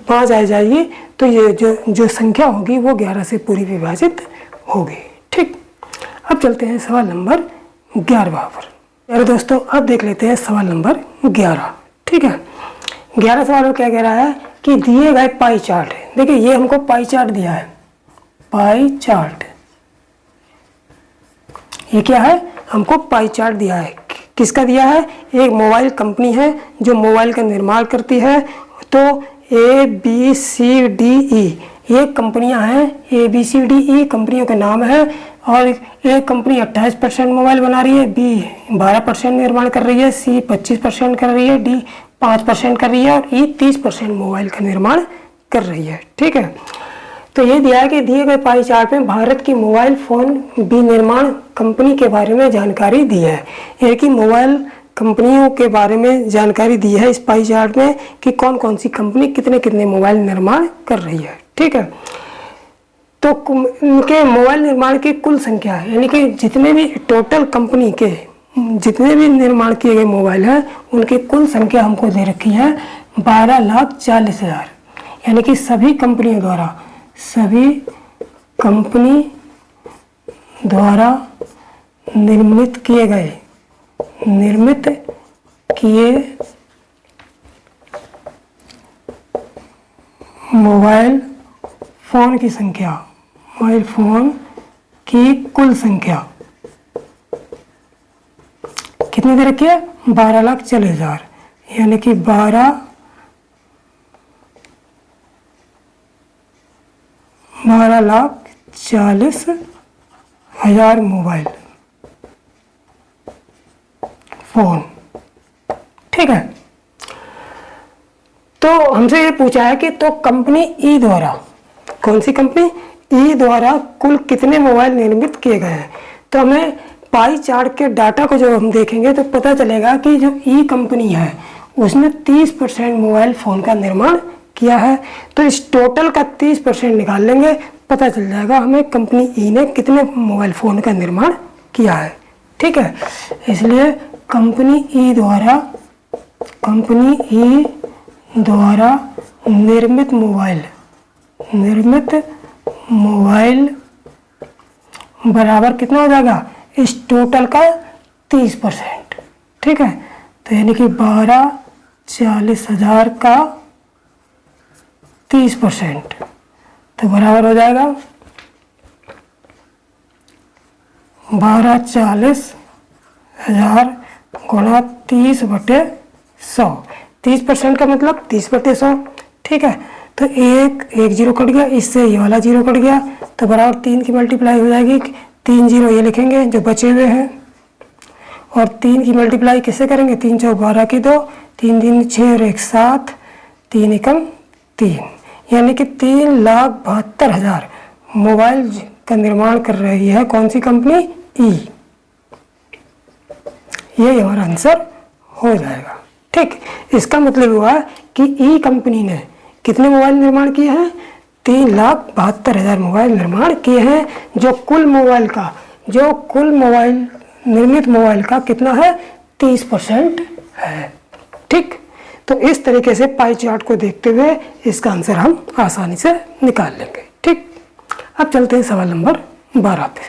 5 आ जाएगी, तो ये जो संख्या होगी वो 11 से पूरी विभाजित होगी। ठीक, अब चलते हैं सवाल नंबर 11 पर। यार दोस्तों अब देख लेते हैं सवाल नंबर 11। ठीक है, 11 सवाल में क्या कह रहा है कि दिए गए पाई चार्ट है। देखिए ये हमको पाई चार्ट दिया है, पाई चार्ट, ये क्या है, हमको पाई चार्ट दिया है। किसका दिया है, एक मोबाइल कंपनी है जो मोबाइल का निर्माण करती है। तो ABCDE ये कंपनियां हैं, ABCDE कंपनियों के नाम है। और एक कंपनी 28% मोबाइल बना रही है, B 12% निर्माण कर रही है, C 25% कर रही है, D 5% कर रही है और E 30% मोबाइल का निर्माण कर रही है। ठीक है, तो ये दिया है कि दिए गए पाई चार्ट में भारत की मोबाइल फ़ोन विनिर्माण कंपनी के बारे में जानकारी दी है। यानी कि मोबाइल कंपनियों के बारे में जानकारी दी है इस पाई चार्ट में कि कौन कौन सी कंपनी कितने कितने मोबाइल निर्माण कर रही है। ठीक है, तो उनके मोबाइल निर्माण की कुल संख्या है, यानी कि जितने भी टोटल कंपनी के जितने भी निर्माण किए गए मोबाइल हैं उनकी कुल संख्या हमको दे रखी है 12,40,000। यानी कि सभी कंपनियों द्वारा, सभी कंपनी द्वारा निर्मित किए मोबाइल फ़ोन की संख्या, मोबाइल फ़ोन की कुल संख्या कितनी दे रखी है, 12,40,000। यानी कि 12,40,000 मोबाइल फ़ोन। ठीक है, तो हमसे ये पूछा है कि तो कंपनी ई द्वारा, कौन सी कंपनी, ई द्वारा कुल कितने मोबाइल निर्मित किए गए हैं। तो हमें पाई चार्ट के डाटा को जब हम देखेंगे तो पता चलेगा कि जो ई कंपनी है उसने 30% मोबाइल फ़ोन का निर्माण किया है। तो इस टोटल का 30% निकाल लेंगे, पता चल जाएगा हमें कंपनी ई ने कितने मोबाइल फ़ोन का निर्माण किया है। ठीक है, इसलिए कंपनी ई द्वारा निर्मित मोबाइल बराबर कितना हो जाएगा, इस टोटल का 30%। ठीक है, तो यानी कि 12,40,000 का 30% तो बराबर हो जाएगा 12,40,000 गुणा 30/100। 30% का मतलब 30/100। ठीक है, तो एक जीरो कट गया, इससे ये वाला जीरो कट गया, तो बराबर 3 की मल्टीप्लाई हो जाएगी। 3 जीरो ये लिखेंगे जो बचे हुए हैं, और 3 की मल्टीप्लाई किससे करेंगे, 3 चौक 12 की 2, 3 दिन 6 और 1 7, 3 एकम 3, यानी कि 3,72,000 मोबाइल का निर्माण कर रही है कौन सी कंपनी, ई। ये हमारा आंसर हो जाएगा। ठीक, इसका मतलब हुआ कि ई कंपनी ने कितने मोबाइल निर्माण किए हैं, 3,72,000 मोबाइल निर्माण किए हैं, जो कुल मोबाइल निर्मित मोबाइल का कितना है, 30% है। ठीक, तो इस तरीके से पाई चार्ट को देखते हुए इसका आंसर हम आसानी से निकाल लेंगे। ठीक, अब चलते हैं सवाल नंबर 12 पे।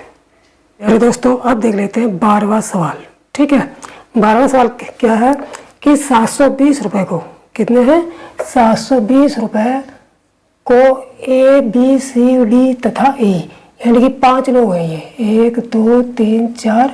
यार दोस्तों अब देख लेते हैं 12वां सवाल। ठीक है, 12वां सवाल क्या है कि 720 रुपये को, कितने हैं, 720 रुपये को ए बी सी डी तथा ई, यानी कि 5 लोग हैं, ये 1 2 3 4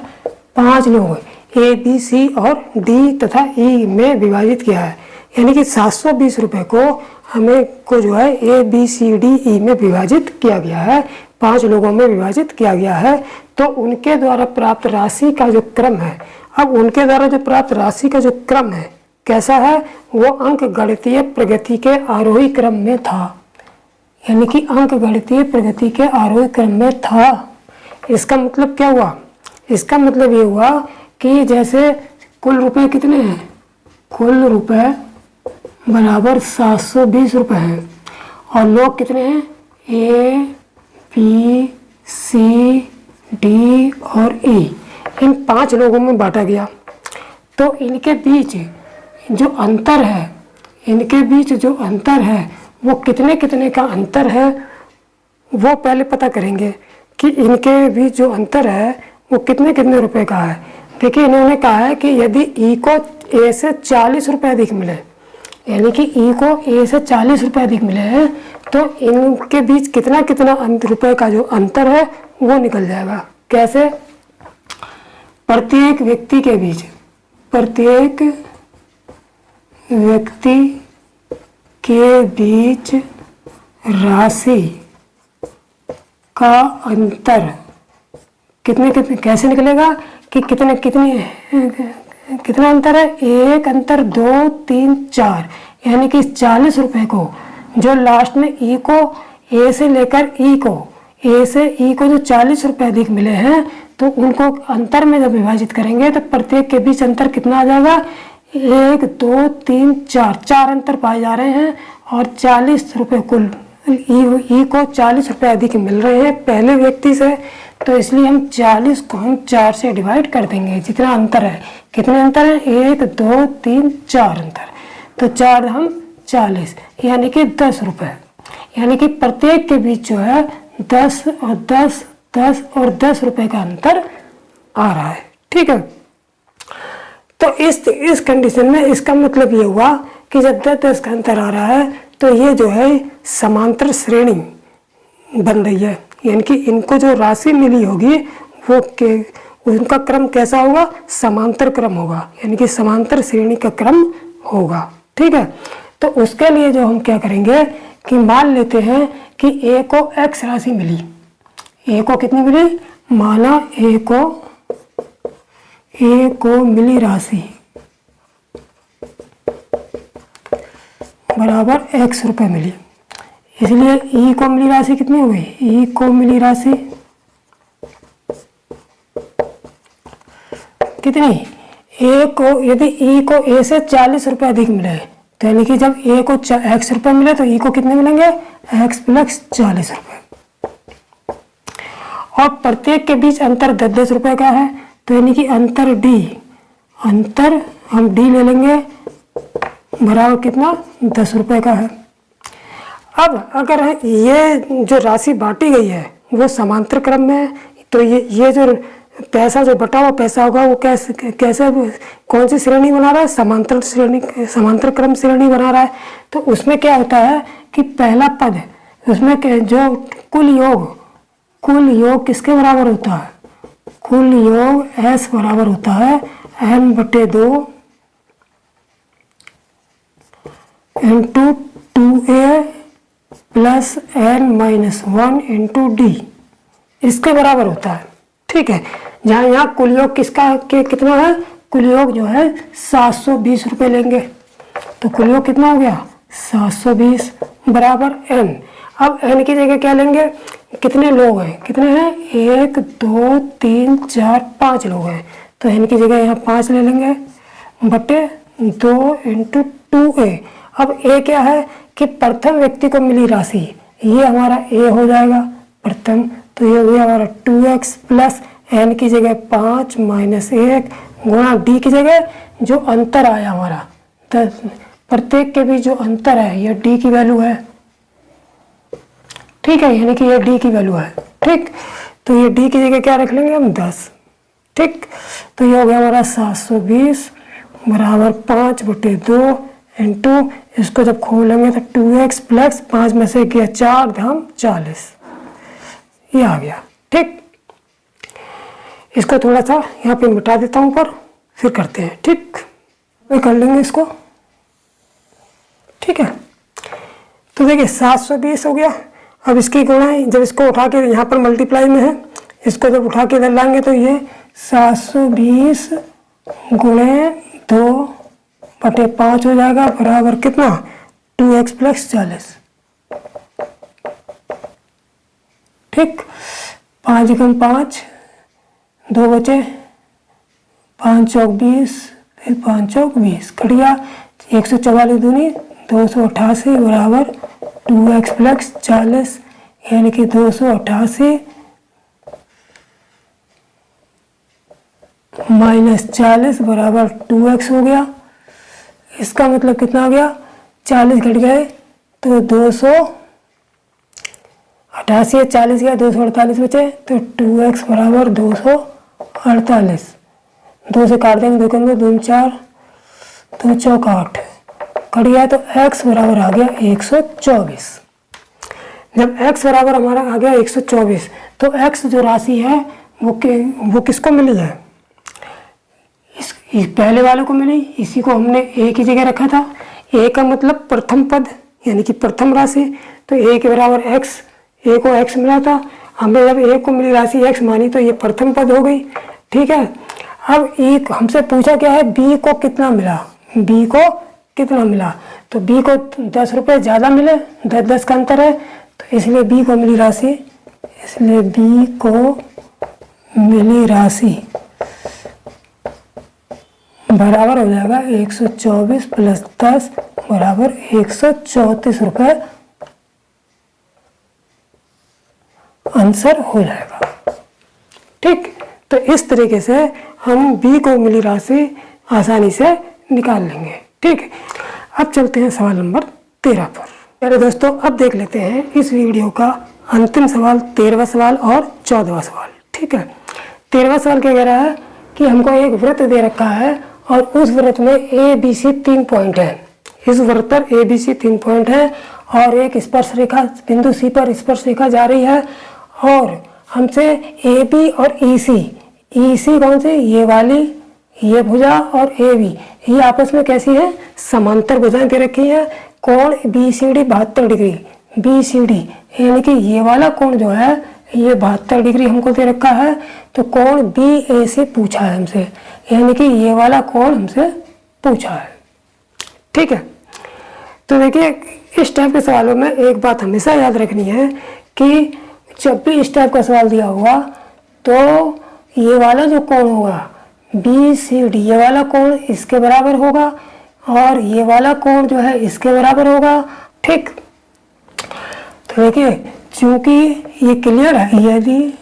5 लोग हैं, ए बी सी और डी तथा ई में विभाजित किया है। यानी कि 720 रुपये को हमें को जो है A B C D E में विभाजित किया गया है, 5 लोगों में विभाजित किया गया है। तो उनके द्वारा प्राप्त राशि का जो क्रम है, अब उनके द्वारा जो प्राप्त राशि का जो क्रम है कैसा है, वो अंक गणितीय प्रगति के आरोही क्रम में था। यानी कि अंक गणितीय प्रगति के आरोही क्रम में था। इसका मतलब क्या हुआ, इसका मतलब ये हुआ कि जैसे कुल रुपए कितने हैं, कुल रुपए बराबर 720 रुपये हैं, और लोग कितने हैं, ए बी सी डी और ई, इन 5 लोगों में बांटा गया, तो इनके बीच जो अंतर है, इनके बीच जो अंतर है वो कितने कितने का अंतर है वो पहले पता करेंगे कि इनके बीच जो अंतर है वो कितने कितने रुपए का है। देखिए इन्होंने कहा है कि यदि ई को ए से 40 रुपये अधिक मिले, यानी कि ई को ए से 40 रुपये अधिक मिले हैं, तो इनके बीच कितना कितना रुपए का जो अंतर है वो निकल जाएगा। कैसे? प्रत्येक व्यक्ति के बीच, प्रत्येक व्यक्ति के बीच राशि का अंतर कितने कितने कैसे निकलेगा कि कितने कितने कितना अंतर है? एक अंतर 2 3 4, यानी कि 40 रुपये को जो लास्ट में ई को ए से लेकर ई को ए से ई को जो 40 रुपये अधिक मिले हैं, तो उनको अंतर में जब विभाजित करेंगे तो प्रत्येक के बीच अंतर कितना आ जाएगा? 1 2 3 4, 4 अंतर पाए जा रहे हैं और 40 रुपये कुल ई को 40 रुपये अधिक मिल रहे हैं पहले व्यक्ति से, तो इसलिए हम 40 को हम 4 से डिवाइड कर देंगे। जितना अंतर है, कितने अंतर है? 1 2 3 4 अंतर, तो 4 हम 40, यानी कि 10 रुपये, यानी कि प्रत्येक के बीच जो है 10 और 10 10 और 10 रुपये का अंतर आ रहा है। ठीक है, तो इस कंडीशन में इसका मतलब ये हुआ कि जब 10-10 का अंतर आ रहा है तो ये जो है समांतर श्रेणी बन रही है, यानी कि इनको जो राशि मिली होगी वो उनका क्रम कैसा होगा? समांतर क्रम होगा, यानी कि समांतर श्रेणी का क्रम होगा। ठीक है, तो उसके लिए जो हम क्या करेंगे कि मान लेते हैं कि ए को x राशि मिली, ए को कितनी मिली? माना ए को मिली राशि बराबर x रुपये मिली, इसलिए ई को मिली राशि कितनी हुई? ई को मिली राशि कितनी? ए को यदि ई को ए से 40 रुपये अधिक मिले, तो यानी कि जब ए को x रुपये मिले तो ई को कितने मिलेंगे? x प्लस 40 रुपये, और प्रत्येक के बीच अंतर 10-10 रुपये का है, तो यानी कि अंतर डी, अंतर हम डी ले लेंगे बराबर कितना? 10 रुपये का है। अब अगर ये जो राशि बांटी गई है वो समांतर क्रम में है, तो ये जो पैसा जो बटा हुआ पैसा होगा वो कैसे कौन सी श्रेणी बना रहा है? समांतर श्रेणी, समांतर क्रम श्रेणी बना रहा है। तो उसमें क्या होता है कि पहला पद उसमें जो कुल योग किसके बराबर होता है? कुल योग s बराबर होता है n/2 into 2a plus n-1 into D, इसके बराबर होता है। ठीक है, जहाँ यहाँ कुल योग कितना है? कुल योग जो है 720 रुपये लेंगे, तो कुल योग कितना हो गया? 720 बराबर n। अब n की जगह क्या लेंगे? कितने लोग हैं? कितने हैं? 1 2 3 4 5 लोग हैं, तो n की जगह यहाँ 5 ले लेंगे बटे 2 इंटू 2a। अब a क्या है कि प्रथम व्यक्ति को मिली राशि, ये हमारा a हो जाएगा प्रथम, तो ये हो गया हमारा 2x प्लस n की जगह 5 माइनस 1 गुणा d की जगह जो अंतर आया हमारा 10, प्रत्येक के बीच जो अंतर है ये d की वैल्यू है। ठीक है, यानी कि ये d की वैल्यू है। ठीक, तो ये d की जगह क्या रख लेंगे हम? 10। ठीक, तो ये हो गया हमारा 720 बराबर 5/2 इंटू, इसको जब खोलेंगे तो 2x प्लस 5 में से किया 4 धाम 40, ये आ गया। ठीक, इसको थोड़ा सा यहाँ पे मिटा देता हूँ पर फिर करते हैं। ठीक, वे कर लेंगे इसको। ठीक है, तो देखिए 720 हो गया। अब इसकी गुणा जब इसको उठा के यहाँ पर मल्टीप्लाई में है, इसको जब उठा के इधर लाएंगे तो ये 720 गुणे 2/5 हो जाएगा बराबर कितना? 2x plus 40। ठीक, 5 × 5 2 बचे, 5 चौक 20, फिर 5 चौक 20 कट गया, 144 दूनी 288 बराबर 2x प्लस 40, यानी कि 288 -40 बराबर 2x हो गया। इसका मतलब कितना हो गया, 40 घट गए तो 288, 40 गया 248 बचे, तो 2x बराबर 248। 2 से काट देंगे, 2 के अंदर 2 4, 2 चौक 8 कट गया, तो x बराबर आ गया 124। जब x बराबर हमारा आ गया 124, तो x जो राशि है वो किसको मिली है, इस पहले वाले को मिली। इसी को हमने a की जगह रखा था। a का मतलब प्रथम पद यानी कि प्रथम राशि, तो a के बराबर x, a को x मिला था, हमने जब a को मिली राशि x मानी तो ये प्रथम पद हो गई। ठीक है, अब एक हमसे पूछा क्या है, b को कितना मिला, b को कितना मिला, तो b को 10 रुपये ज़्यादा मिले, 10 का अंतर है, तो इसलिए b को मिली राशि, इसलिए b को मिली राशि बराबर हो जाएगा 124 प्लस 10 बराबर 134 रुपये आंसर हो जाएगा। ठीक, तो इस तरीके से हम b को मिली राशि आसानी से निकाल लेंगे। ठीक, अब चलते हैं सवाल नंबर 13 पर। मेरे दोस्तों, अब देख लेते हैं इस वीडियो का अंतिम सवाल, 13वां सवाल और 14वां सवाल। ठीक है, 13वां सवाल क्या कह रहा है कि हमको एक वृत्त दे रखा है और उस वृत्त में ए बी सी 3 पॉइंट है। इस वृत्त पर ए बी सी 3 पॉइंट है और एक स्पर्श रेखा बिंदु सी पर स्पर्श रेखा जा रही है, और हमसे ए बी और ई सी कौन सी, ये वाली, ये भुजा और ए बी, ये आपस में कैसी है, समांतर भुजाएं दे रखी है। कोण B C D 72 degree, B C D यानी कि ये वाला कोण जो है ये 72 डिग्री हमको दे रखा है। तो कोण बी ए से पूछा है हमसे, यानी कि ये वाला कोण हमसे पूछा है। ठीक है, तो देखिए इस टाइप के सवालों में एक बात हमेशा याद रखनी है कि जब भी इस टाइप का सवाल दिया हुआ तो ये वाला जो कोण होगा बी सी डी, ये वाला कोण इसके बराबर होगा और ये वाला कोण जो है इसके बराबर होगा। ठीक, तो देखिए चूंकि ये क्लियर है, यदि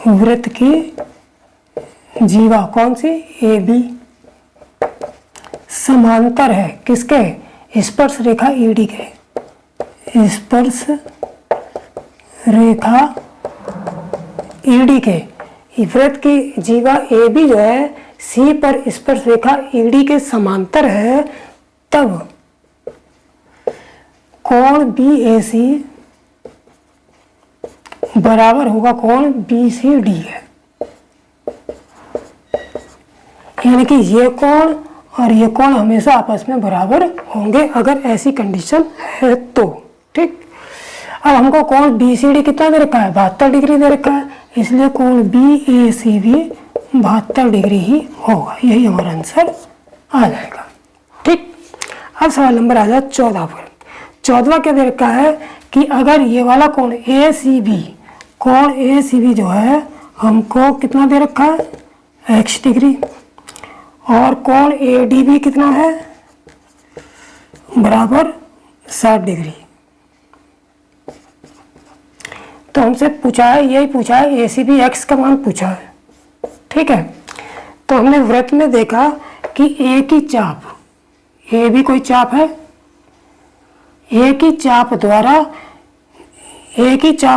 वृत्त की जीवा कौन सी, ए बी समांतर है किसके, स्पर्श रेखा ईडी के, स्पर्श रेखा ईडी के, वृत्त की जीवा ए बी जो है सी पर स्पर्श रेखा ईडी के समांतर है, तब कोण बी ए सी बराबर होगा कोण बी सी डी है। यानी कि ये कोण और ये कोण हमेशा आपस में बराबर होंगे अगर ऐसी कंडीशन है तो। ठीक, अब हमको कोण बी सी डी कितना दे रखा है, 72 डिग्री दे रखा है, इसलिए कोण बी ए सी भी 72 डिग्री ही होगा। यही हमारा आंसर आ जाएगा। ठीक, अब सवाल नंबर आ जाए 14 पर। 14वां क्या दे रखा है कि अगर ये वाला कोण ए सी बी, कोण ए सी बी जो है हमको कितना दे रखा है, x डिग्री, और कोण ए डी बी कितना है, बराबर 60 डिग्री। तो हमसे पूछा है, यही पूछा है, ए सी बी एक्स का मान पूछा है। ठीक है, तो हमने वृत्त में देखा कि ए की चाप, ए भी कोई चाप है, ए की चाप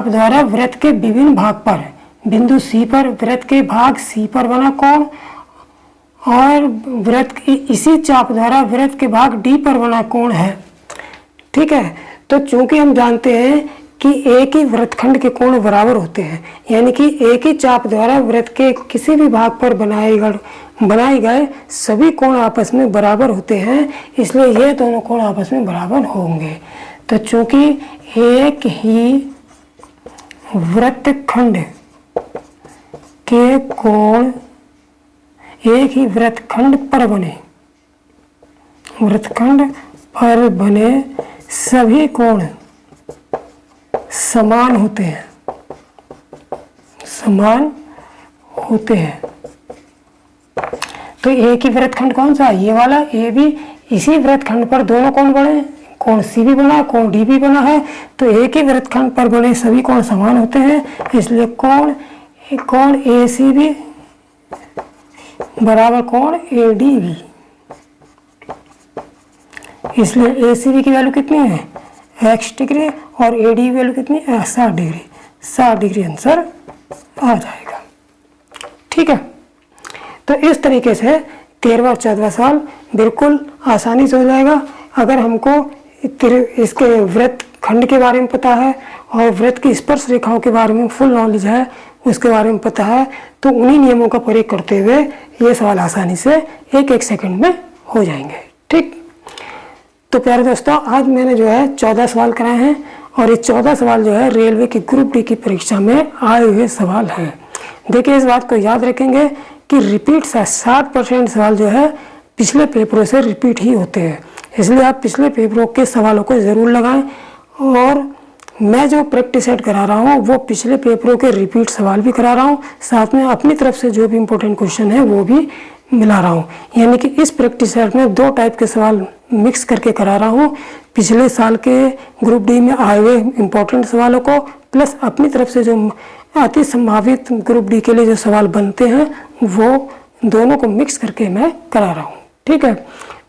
द्वारा वृत्त के विभिन्न भाग पर, बिंदु सी पर वृत्त के भाग सी पर बना कोण और वृत्त की इसी चाप द्वारा वृत्त के भाग डी पर बना कोण है। ठीक है, तो चूंकि हम जानते हैं कि एक ही वृत्तखंड के कोण बराबर होते हैं, यानी कि एक ही चाप द्वारा वृत्त के किसी भी भाग पर बनाए गए सभी कोण आपस में बराबर होते हैं, इसलिए ये दोनों कोण आपस में बराबर होंगे। तो चूंकि एक ही वृत्तखंड के कोण एक ही वृत्तखंड पर बने सभी कोण समान होते हैं। तो एक ही वृत्तखंड कौन सा, ये वाला ए बी, इसी वृत्तखंड पर दोनों कोण बने, कोण सी भी बना, कोण डी भी बना है, तो एक ही वृत्तखंड पर बने सभी कोण समान होते हैं, इसलिए कोण ए सी बी बराबर कोण ADB। इसलिए ACB की वैल्यू कितनी है x डिग्री और AD की वैल्यू कितनी है 60 डिग्री। 60 डिग्री आंसर आ जाएगा। ठीक है, तो इस तरीके से 13वां और 14वां सवाल बिल्कुल आसानी से हो जाएगा। अगर हमको इसके वृत्त खंड के बारे में पता है और वृत्त की स्पर्श रेखाओं के बारे में फुल नॉलेज है, उसके बारे में पता है, तो उन्हीं नियमों का प्रयोग करते हुए ये सवाल आसानी से एक सेकंड में हो जाएंगे। ठीक, तो प्यारे दोस्तों, आज मैंने जो है 14 सवाल कराए हैं और ये 14 सवाल जो है रेलवे की ग्रुप डी की परीक्षा में आए हुए सवाल हैं। देखिए, इस बात को याद रखेंगे कि रिपीट 60% सवाल जो है पिछले पेपरों से रिपीट ही होते हैं, इसलिए आप पिछले पेपरों के सवालों को ज़रूर लगाएं। और मैं जो प्रैक्टिस सेट करा रहा हूँ वो पिछले पेपरों के रिपीट सवाल भी करा रहा हूँ, साथ में अपनी तरफ से जो भी इम्पोर्टेंट क्वेश्चन है वो भी मिला रहा हूँ। यानी कि इस प्रैक्टिस सेट में 2 टाइप के सवाल मिक्स करके करा रहा हूँ, पिछले साल के ग्रुप डी में आए हुए इम्पोर्टेंट सवालों को प्लस अपनी तरफ से जो अति संभावित ग्रुप डी के लिए जो सवाल बनते हैं वो दोनों को मिक्स करके मैं करा रहा हूँ। ठीक है,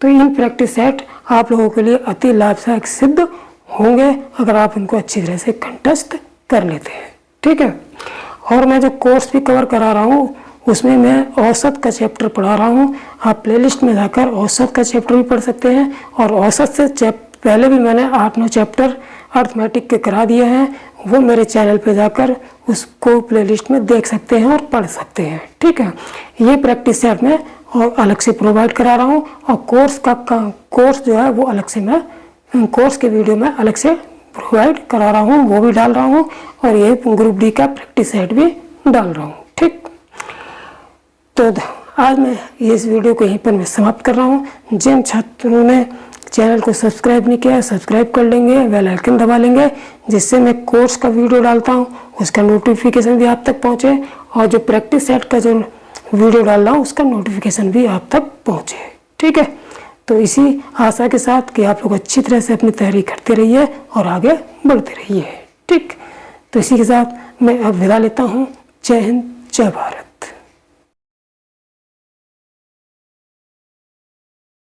तो इन प्रैक्टिस सेट आप लोगों के लिए अति लाभदायक सिद्ध होंगे अगर आप इनको अच्छी तरह से कंठस्थ कर लेते हैं। ठीक है, और मैं जो कोर्स भी कवर करा रहा हूँ उसमें मैं औसत का चैप्टर पढ़ा रहा हूँ। आप प्लेलिस्ट में जाकर औसत का चैप्टर भी पढ़ सकते हैं और औसत से पहले भी मैंने 8-9 चैप्टर अर्थमेटिक के करा दिए हैं, वो मेरे चैनल पे जाकर उसको प्लेलिस्ट में देख सकते हैं और पढ़ सकते हैं। ठीक है, ये प्रैक्टिस सेट मैं और अलग से प्रोवाइड करा रहा हूँ और कोर्स जो है वो अलग से मैं कोर्स के वीडियो में अलग से प्रोवाइड करा रहा हूँ, वो भी डाल रहा हूँ और ये ग्रुप डी का प्रैक्टिस सेट भी डाल रहा हूँ। ठीक, तो आज मैं इस वीडियो को यहीं पर मैं समाप्त कर रहा हूँ। जिन छात्रों ने चैनल को सब्सक्राइब नहीं किया है सब्सक्राइब कर लेंगे, बेल आइकन दबा लेंगे, जिससे मैं कोर्स का वीडियो डालता हूँ उसका नोटिफिकेशन भी आप तक पहुँचे और जो प्रैक्टिस सेट का जो वीडियो डाल रहा हूँ उसका नोटिफिकेशन भी आप तक पहुँचे। ठीक है, तो इसी आशा के साथ कि आप लोग अच्छी तरह से अपनी तैयारी करते रहिए और आगे बढ़ते रहिए। ठीक, तो इसी के साथ मैं अब विदा लेता हूँ। जय हिंद, जय भारत।